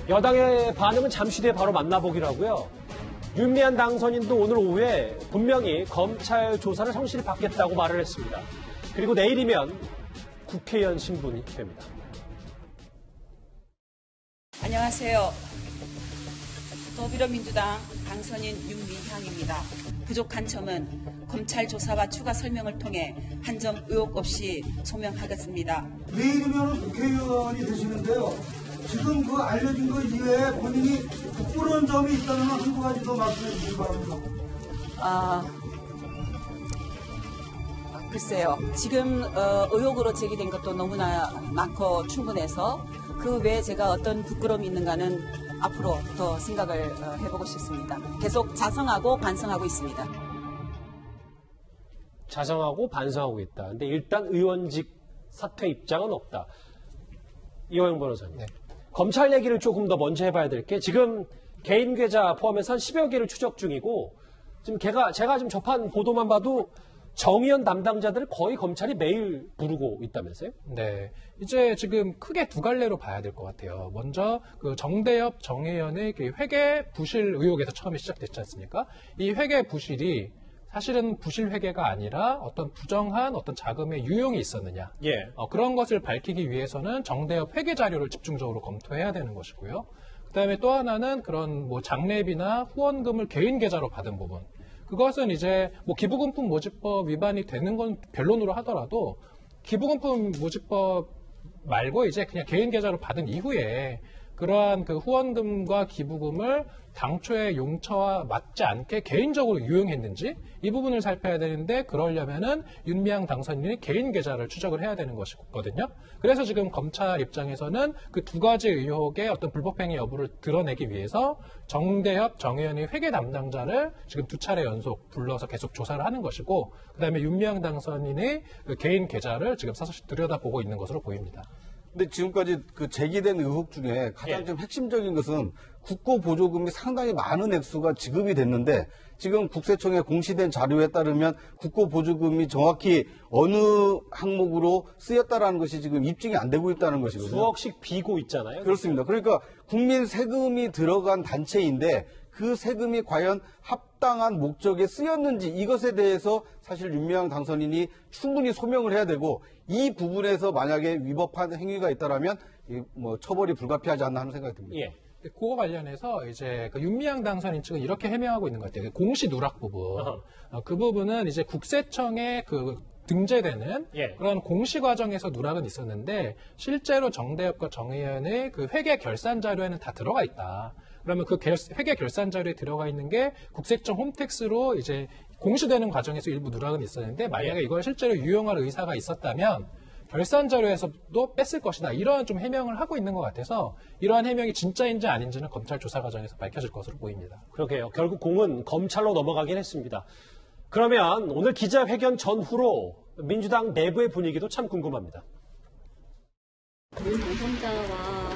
여당의 반응은 잠시 뒤에 바로 만나보기로 하고요. 윤미향 당선인도 오늘 오후에 분명히 검찰 조사를 성실히 받겠다고 말을 했습니다. 그리고 내일이면 국회의원 신분이 됩니다. 안녕하세요. 더불어민주당 당선인 윤미향입니다. 부족한 점은 검찰 조사와 추가 설명을 통해 한 점 의혹 없이 소명하겠습니다. 내일이면 국회의원이 되시는데요. 지금 그 알려진 것 이외에 본인이 부끄러운 점이 있다면 한두 가지 더 말씀해 주시기 바랍니다. 글쎄요. 지금 의혹으로 제기된 것도 너무나 많고 충분해서 그 외에 제가 어떤 부끄러움이 있는가는 앞으로 더 생각을 해보고 싶습니다. 계속 자성하고 반성하고 있습니다. 자성하고 반성하고 있다. 근데 일단 의원직 사퇴 입장은 없다. 이호영 변호사님. 네. 검찰 얘기를 조금 더 먼저 해봐야 될 게 지금 개인 계좌 포함해서 한 10여 개를 추적 중이고 지금 제가 지금 접한 보도만 봐도 정의연 담당자들을 거의 검찰이 매일 부르고 있다면서요? 네. 이제 지금 크게 두 갈래로 봐야 될 것 같아요. 먼저 그 정대협, 정의연의 회계 부실 의혹에서 처음에 시작됐지 않습니까? 이 회계 부실이 사실은 부실 회계가 아니라 어떤 부정한 어떤 자금의 유용이 있었느냐. 예. 그런 것을 밝히기 위해서는 정대협 회계 자료를 집중적으로 검토해야 되는 것이고요. 그다음에 또 하나는 그런 뭐 장례비나 후원금을 개인 계좌로 받은 부분. 그것은 이제 뭐 기부금품 모집법 위반이 되는 건 변론으로 하더라도 기부금품 모집법 말고 이제 그냥 개인 계좌로 받은 이후에 그러한 그 후원금과 기부금을 당초의 용처와 맞지 않게 개인적으로 유용했는지 이 부분을 살펴야 되는데 그러려면은 윤미향 당선인이 개인 계좌를 추적을 해야 되는 것이거든요. 그래서 지금 검찰 입장에서는 그 두 가지 의혹의 어떤 불법행위 여부를 드러내기 위해서 정대협, 정의연의 회계 담당자를 지금 두 차례 연속 불러서 계속 조사를 하는 것이고 그다음에 윤미향 당선인의 그 개인 계좌를 지금 사실 들여다보고 있는 것으로 보입니다. 근데 지금까지 그 제기된 의혹 중에 가장 좀 핵심적인 것은 국고 보조금이 상당히 많은 액수가 지급이 됐는데 지금 국세청에 공시된 자료에 따르면 국고 보조금이 정확히 어느 항목으로 쓰였다라는 것이 지금 입증이 안 되고 있다는 것이거든요. 수억씩 비고 있잖아요. 그렇습니다. 그러니까 국민 세금이 들어간 단체인데 그 세금이 과연 합당한 목적에 쓰였는지 이것에 대해서 사실 윤미향 당선인이 충분히 소명을 해야 되고 이 부분에서 만약에 위법한 행위가 있다라면 뭐 처벌이 불가피하지 않나 하는 생각이 듭니다. 예. 그거 관련해서 이제 그 윤미향 당선인 측은 이렇게 해명하고 있는 것 같아요. 공시 누락 부분. 그 부분은 이제 국세청에 그 등재되는 그런 공시 과정에서 누락은 있었는데 실제로 정대협과 정의연의 그 회계 결산 자료에는 다 들어가 있다. 그러면 그 회계 결산 자료에 들어가 있는 게 국세청 홈택스로 이제 공시되는 과정에서 일부 누락은 있었는데 만약에 이걸 실제로 유용할 의사가 있었다면 결산 자료에서도 뺐을 것이다. 이러한 좀 해명을 하고 있는 것 같아서 이러한 해명이 진짜인지 아닌지는 검찰 조사 과정에서 밝혀질 것으로 보입니다. 그러게요. 결국 공은 검찰로 넘어가긴 했습니다. 그러면 오늘 기자회견 전후로 민주당 내부의 분위기도 참 궁금합니다. 윤 당선자와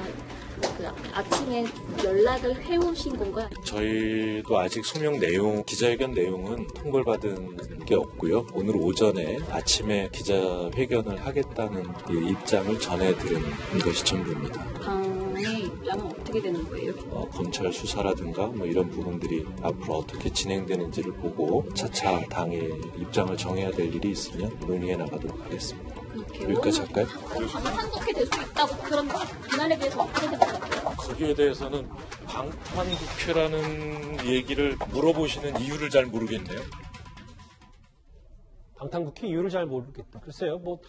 아침에 연락을 해오신 건가요? 저희도 아직 소명 내용, 기자회견 내용은 통보를 받은 게 없고요. 오늘 오전에 아침에 기자회견을 하겠다는 입장을 전해드린 것이 전부입니다. 당의 입장은 어떻게 되는 거예요? 검찰 수사라든가 뭐 이런 부분들이 앞으로 어떻게 진행되는지를 보고 차차 당의 입장을 정해야 될 일이 있으면 논의해 나가도록 하겠습니다. 여기까지 할까요? 방탄국회 될 수 있다고 그런 비난에 대해서 어떻게 생각하세요? 거기에 대해서는 방탄국회라는 얘기를 물어보시는 이유를 잘 모르겠네요. 방탄국회 이유를 잘 모르겠다. 글쎄요, 뭐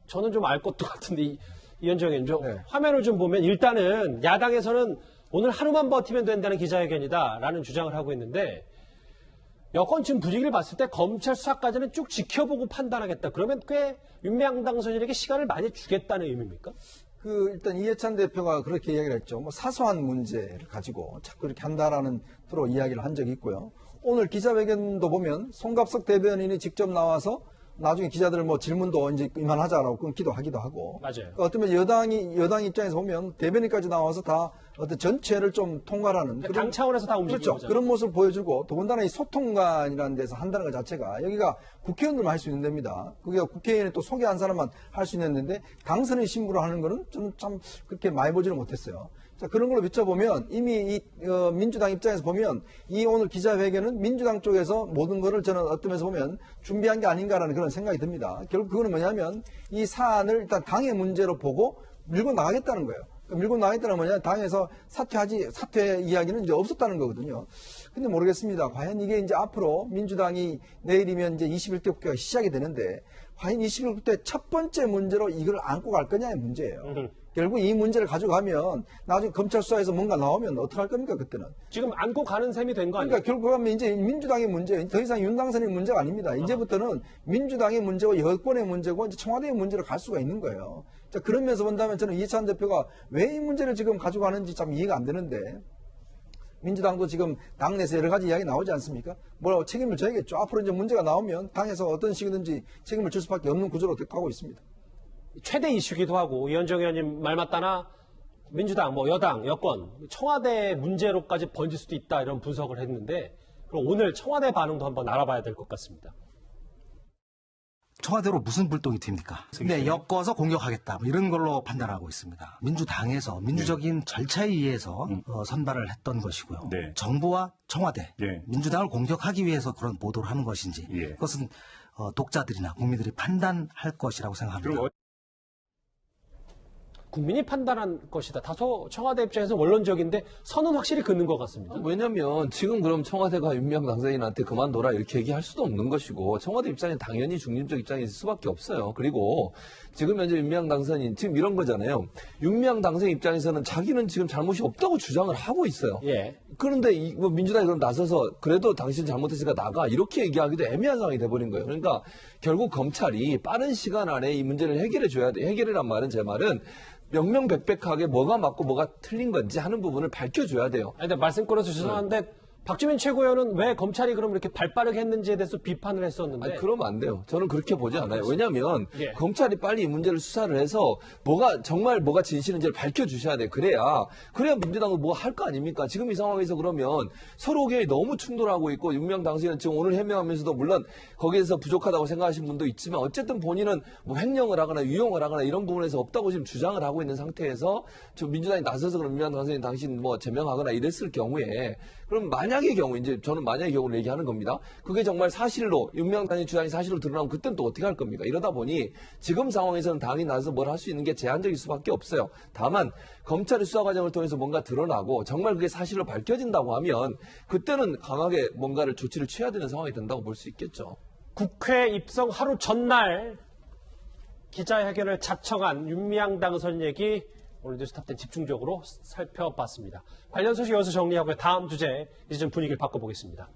저는 좀 알 것도 같은데 이현정 의원님, 화면을 좀 보면 일단은 야당에서는 오늘 하루만 버티면 된다는 기자회견이다라는 주장을 하고 있는데 여권 지금 분위기를 봤을 때 검찰 수사까지는 쭉 지켜보고 판단하겠다. 그러면 꽤 윤미향 당선인에게 시간을 많이 주겠다는 의미입니까? 일단 이해찬 대표가 그렇게 이야기를 했죠. 뭐 사소한 문제를 가지고 자꾸 이렇게 한다라는 프로 이야기를 한 적이 있고요. 오늘 기자회견도 보면 송갑석 대변인이 직접 나와서 나중에 기자들 뭐 질문도 이제 이만하자라고 끊기도 하기도 하고. 맞아요. 어쩌면 여당 입장에서 보면 대변인까지 나와서 다 어떤 전체를 좀 통과하는 그러니까 당 차원에서 다 움직이는 그렇죠. 거죠. 그런 모습을 보여주고 더군다나 이 소통관이라는 데서 한다는 것 자체가 여기가 국회의원들만 할 수 있는 데입니다. 그게 국회의원이 또 소개한 사람만 할 수 있는 데인데 당선인 신부로 하는 거는 저는 참 그렇게 많이 보지는 못했어요. 자, 그런 걸로 비춰보면 이미 이 민주당 입장에서 보면 이 오늘 기자회견은 민주당 쪽에서 모든 거를 저는 어떤 면에서 보면 준비한 게 아닌가라는 그런 생각이 듭니다. 결국 그거는 뭐냐면 이 사안을 일단 당의 문제로 보고 밀고 나가겠다는 거예요. 밀고 나가겠다는 건 뭐냐, 당에서 사퇴 이야기는 이제 없었다는 거거든요. 근데 모르겠습니다. 과연 이게 이제 앞으로 민주당이 내일이면 이제 21대 국회가 시작이 되는데 과연 21대 첫 번째 문제로 이걸 안고 갈 거냐의 문제예요. 결국 이 문제를 가져가면 나중에 검찰 수사에서 뭔가 나오면 어떡할 겁니까, 그때는? 지금 안고 가는 셈이 된 거 아니에요? 그러니까 결국 하면 이제 민주당의 문제, 더 이상 윤 당선인의 문제가 아닙니다. 이제부터는 민주당의 문제고 여권의 문제고 이제 청와대의 문제로 갈 수가 있는 거예요. 자, 그런 면에서 본다면 저는 이해찬 대표가 왜 이 문제를 지금 가져가는지 참 이해가 안 되는데 민주당도 지금 당내에서 여러 가지 이야기 나오지 않습니까? 뭐 책임을 져야겠죠. 앞으로 이제 문제가 나오면 당에서 어떤 식이든지 책임을 질 수밖에 없는 구조로 가고 있습니다. 최대 이슈기도 하고 이현정 의원님 말 맞다나 민주당, 뭐 여당, 여권, 청와대 문제로까지 번질 수도 있다 이런 분석을 했는데 그럼 오늘 청와대 반응도 한번 알아봐야 될 것 같습니다. 청와대로 무슨 불똥이 튑니까? 네, 엮어서 공격하겠다 뭐 이런 걸로 판단하고 있습니다. 민주당에서 민주적인 절차에 의해서 선발을 했던 것이고요. 네. 정부와 청와대, 네. 민주당을 공격하기 위해서 그런 보도를 하는 것인지 예. 그것은 독자들이나 국민들이 판단할 것이라고 생각합니다. 그럼 국민이 판단한 것이다. 다소 청와대 입장에서 원론적인데 선은 확실히 긋는 것 같습니다. 왜냐면 지금 그럼 청와대가 윤미향 당선인한테 그만둬라 이렇게 얘기할 수도 없는 것이고 청와대 입장엔 당연히 중립적 입장이 있을 수밖에 없어요. 그리고 지금 현재 윤미향 당선인 지금 이런 거잖아요. 윤미향 당선인 입장에서는 자기는 지금 잘못이 없다고 주장을 하고 있어요. 예. 그런데 뭐 민주당이 그럼 나서서 그래도 당신 잘못했으니까 나가 이렇게 얘기하기도 애매한 상황이 돼버린 거예요. 그러니까 결국 검찰이 빠른 시간 안에 이 문제를 해결해 줘야 돼. 해결이란 말은 제 말은 명명백백하게 뭐가 맞고 뭐가 틀린 건지 하는 부분을 밝혀줘야 돼요. 아니, 근데 말씀 끊어서 죄송한데 박주민 최고위원은 왜 검찰이 그럼 이렇게 발빠르게 했는지에 대해서 비판을 했었는데. 아니, 그러면 안 돼요. 저는 그렇게 보지 않아요. 왜냐하면 예. 검찰이 빨리 이 문제를 수사를 해서 정말 뭐가 진실인지를 밝혀주셔야 돼. 그래야 민주당은 뭐 할 거 아닙니까? 지금 이 상황에서 그러면 서로에게 너무 충돌하고 있고 윤미향 당선인은 지금 오늘 해명하면서도 물론 거기에서 부족하다고 생각하시는 분도 있지만 어쨌든 본인은 뭐 횡령을 하거나 유용을 하거나 이런 부분에서 없다고 지금 주장을 하고 있는 상태에서 지금 민주당이 나서서 그럼 윤미향 당선인 당신 뭐 제명하거나 이랬을 경우에 그럼 만약의 경우 이제 저는 만약의 경우를 얘기하는 겁니다. 그게 정말 사실로 윤미향 당선인 주장이 사실로 드러나면 그때는 또 어떻게 할 겁니까? 이러다 보니 지금 상황에서는 당이 나서 뭘 할 수 있는 게 제한적일 수밖에 없어요. 다만 검찰의 수사 과정을 통해서 뭔가 드러나고 정말 그게 사실로 밝혀진다고 하면 그때는 강하게 뭔가를 조치를 취해야 되는 상황이 된다고 볼 수 있겠죠. 국회 입성 하루 전날 기자회견을 자청한 윤미향 당선 얘기 오늘 뉴스탑10 집중적으로 살펴봤습니다. 관련 소식 여기서 정리하고 다음 주제 이제 좀 분위기를 바꿔보겠습니다.